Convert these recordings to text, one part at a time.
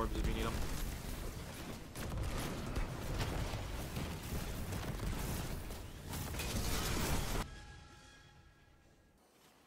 orbs if you need them.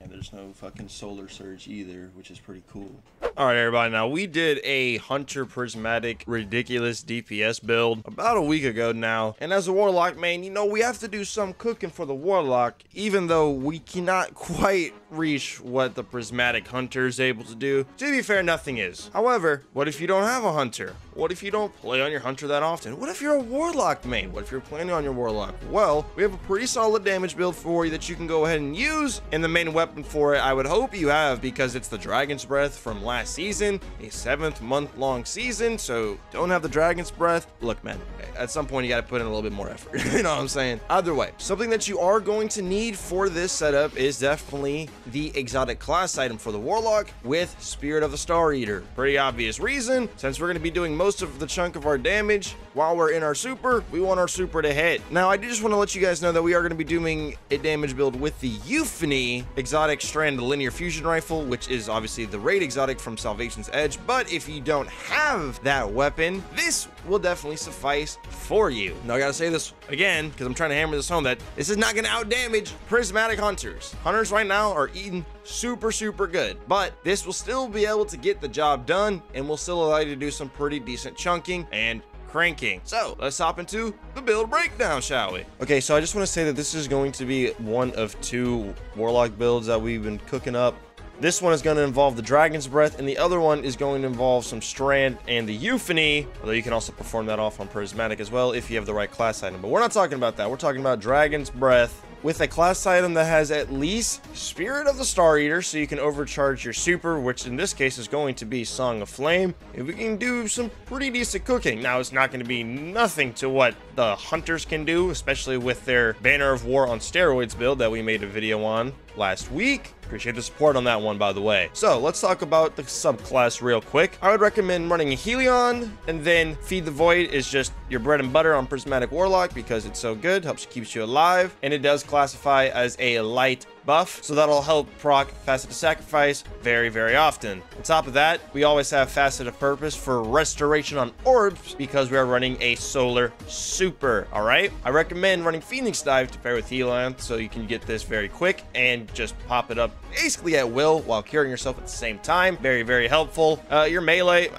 There's no fucking solar surge either, which is pretty cool. All right, everybody. Now, we did a Hunter Prismatic ridiculous DPS build about a week ago now. And as a Warlock main, you know, we have to do some cooking for the Warlock, even though we cannot quite reach what the Prismatic Hunter is able to do. To be fair, nothing is. However, what if you don't have a Hunter? What if you don't play on your Hunter that often? What if you're a Warlock main? What if you're planning on your Warlock? Well, we have a pretty solid damage build for you that you can go ahead and use. And the main weapon for it, I would hope you have, because it's the Dragon's Breath from last season, a 7-month-long season. So don't have the Dragon's Breath. Look, man, at some point you got to put in a little bit more effort. You know what I'm saying? Either way, something that you are going to need for this setup is definitely the exotic class item for the Warlock with Spirit of the Star Eater. Pretty obvious reason, since we're going to be doing most of the chunk of our damage while we're in our super, we want our super to hit. Now, I do just want to let you guys know that we are going to be doing a damage build with the Euphony exotic strand linear fusion rifle, which is obviously the raid exotic from Salvation's Edge. But if you don't have that weapon, this will definitely suffice for you. Now, I gotta say this again, because I'm trying to hammer this home, that this is not gonna out damage Prismatic Hunters. Hunters right now are eating super good, but this will still be able to get the job done, and will still allow you to do some pretty decent chunking and cranking. So let's hop into the build breakdown, shall we? Okay, so I just want to say that this is going to be one of two Warlock builds that we've been cooking up. This one is going to involve the Dragon's Breath, and the other one is going to involve some Strand and the Euphony, although you can also perform that off on Prismatic as well if you have the right class item. But we're not talking about that. We're talking about Dragon's Breath with a class item that has at least Spirit of the Star Eater, so you can overcharge your super, which in this case is going to be Song of Flame. And we can do some pretty decent cooking. Now, it's not going to be nothing to what the Hunters can do, especially with their Banner of War on steroids build that we made a video on last week. Appreciate the support on that one, by the way. So let's talk about the subclass real quick. I would recommend running a Helion, and then Feed the Void is just your bread and butter on Prismatic Warlock because it's so good, keeps you alive, and it does classify as a light buff, so that'll help proc Facet of Sacrifice very often. On top of that, we always have Facet of Purpose for restoration on orbs because we are running a solar super. All right, I recommend running Phoenix Dive to pair with Helion so you can get this very quick and just pop it up basically at will while curing yourself at the same time. Very helpful. Your melee,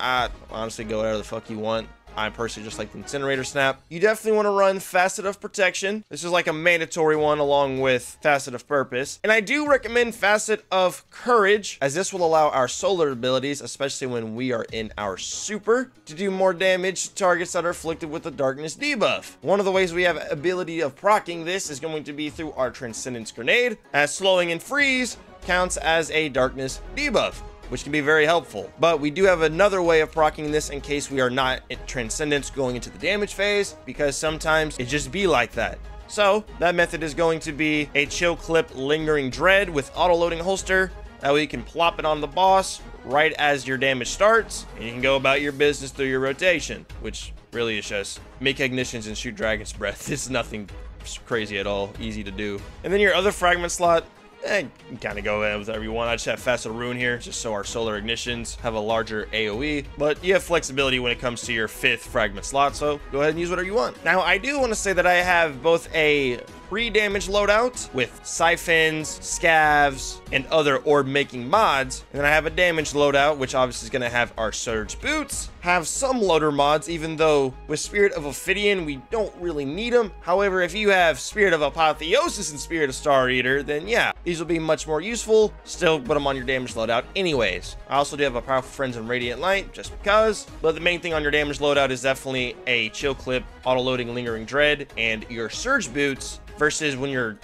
honestly, go whatever the fuck you want. I personally just like the Incinerator Snap. You definitely want to run Facet of Protection. This is like a mandatory one along with Facet of Purpose. And I do recommend Facet of Courage, as this will allow our solar abilities, especially when we are in our super, to do more damage to targets that are afflicted with the Darkness debuff. One of the ways we have ability of proccing this is going to be through our Transcendence Grenade, as slowing and freeze counts as a Darkness debuff, which can be very helpful. But we do have another way of proccing this in case we are not at Transcendence going into the damage phase, because sometimes it just be like that. So that method is going to be a Chill Clip Lingering Dread with auto-loading holster. That way you can plop it on the boss right as your damage starts, and you can go about your business through your rotation, which really is just make ignitions and shoot Dragon's Breath. It's nothing crazy at all, easy to do. And then your other fragment slot, you can kind of go in with whatever you want. I just have Facet of Ruin here, just so our solar ignitions have a larger AoE. But you have flexibility when it comes to your 5th fragment slot, so go ahead and use whatever you want. Now, I do want to say that I have both a pre-damage loadout with siphons, scavs, and other orb-making mods. And then I have a damage loadout, which obviously is going to have our Surge Boots, have some loader mods, even though with Spirit of Ophidian, we don't really need them. However, if you have Spirit of Apotheosis and Spirit of Star Eater, then yeah, these will be much more useful. Still put them on your damage loadout anyways. I also do have a Powerful Friends and Radiant Light, just because. But the main thing on your damage loadout is definitely a Chill Clip, Auto-Loading Lingering Dread, and your Surge Boots. Versus when you're,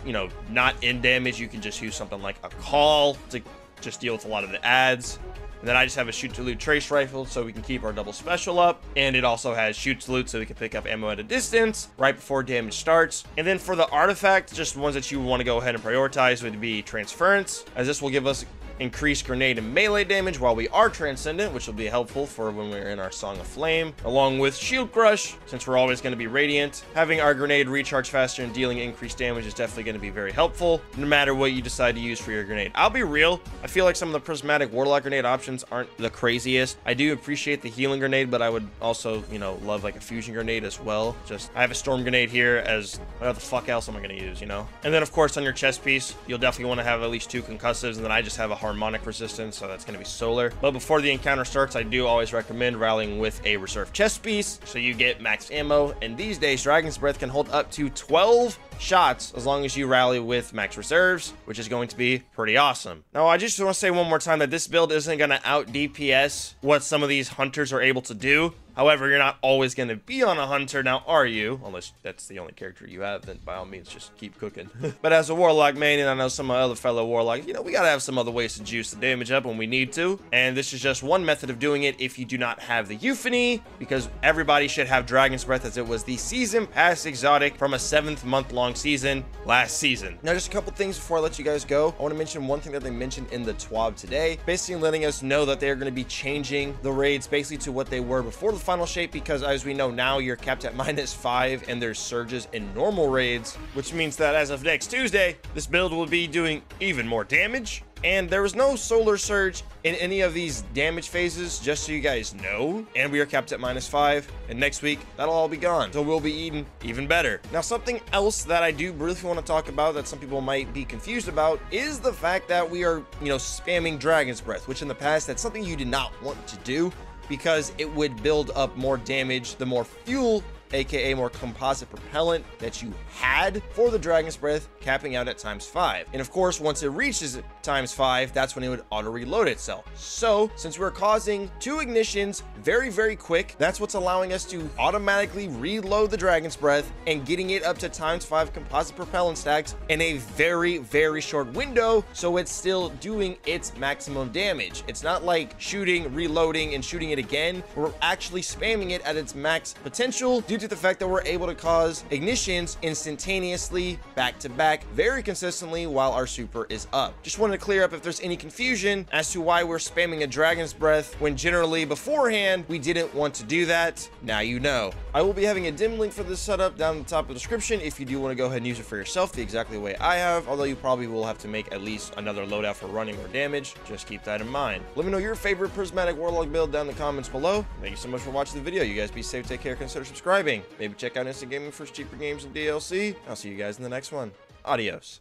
not in damage, you can just use something like a Call to just deal with a lot of the ads. And then I just have a Shoot to Loot Trace Rifle so we can keep our double special up. And it also has Shoot to Loot so we can pick up ammo at a distance right before damage starts. And then for the artifact, just ones that you want to go ahead and prioritize would be Transference, as this will give us increased grenade and melee damage while we are transcendent, which will be helpful for when we're in our Song of Flame, along with shield crush, since we're always going to be radiant. Having our grenade recharge faster and dealing increased damage is definitely going to be very helpful, no matter what you decide to use for your grenade. I'll be real, I feel like some of the Prismatic Warlock grenade options aren't the craziest. I do appreciate the healing grenade, but I would also, you know, love like a fusion grenade as well. Just, I have a storm grenade here as, what the fuck else am I going to use, you know? And then of course on your chest piece, you'll definitely want to have at least 2 concussives, and then I just have a harmonic resistance, so that's going to be solar. But before the encounter starts, I do always recommend rallying with a reserve chest piece, so you get max ammo. And these days, Dragon's Breath can hold up to 12 shots as long as you rally with max reserves, which is going to be pretty awesome. Now, I just want to say one more time that this build isn't going to out DPS what some of these hunters are able to do. However, you're not always going to be on a hunter now, are you? Unless that's the only character you have, then by all means, just keep cooking. But as a Warlock main, and I know some of my other fellow Warlocks, you know, we got to have some other ways to juice the damage up when we need to. And this is just one method of doing it if you do not have the Euphony, because everybody should have Dragon's Breath, as it was the season pass exotic from a 7th month-long season last season. Now, just a couple things before I let you guys go. I want to mention one thing that they mentioned in the TWAB today, basically letting us know that they're going to be changing the raids basically to what they were before the final shape, because as we know now, you're capped at -5 and there's surges in normal raids, which means that as of next Tuesday, this build will be doing even more damage. And there was no solar surge in any of these damage phases, just so you guys know. And we are capped at -5. And next week, that'll all be gone. So we'll be eating even better. Now, something else that I do briefly want to talk about that some people might be confused about is the fact that we are, you know, spamming Dragon's Breath, which in the past, that's something you did not want to do, because it would build up more damage the more fuel, aka more composite propellant, that you had for the Dragon's Breath, capping out at ×5. And of course, once it reaches ×5, that's when it would auto reload itself. So since we're causing 2 ignitions very quick, that's what's allowing us to automatically reload the Dragon's Breath and getting it up to ×5 composite propellant stacks in a very short window, so it's still doing its maximum damage. It's not like shooting, reloading, and shooting it again. We're actually spamming it at its max potential due to the fact that we're able to cause ignitions instantaneously, back to back, very consistently while our super is up. Just wanted to clear up if there's any confusion as to why we're spamming a Dragon's Breath when generally beforehand we didn't want to do that. Now you know. I will be having a dim link for this setup down in the top of the description if you do want to go ahead and use it for yourself the exactly way I have, although you probably will have to make at least another loadout for running or damage. Just keep that in mind. Let me know your favorite Prismatic Warlock build down in the comments below. Thank you so much for watching the video. You guys be safe, take care, consider subscribing. Maybe check out Instant Gaming for cheaper games and DLC. I'll see you guys in the next one. Adios.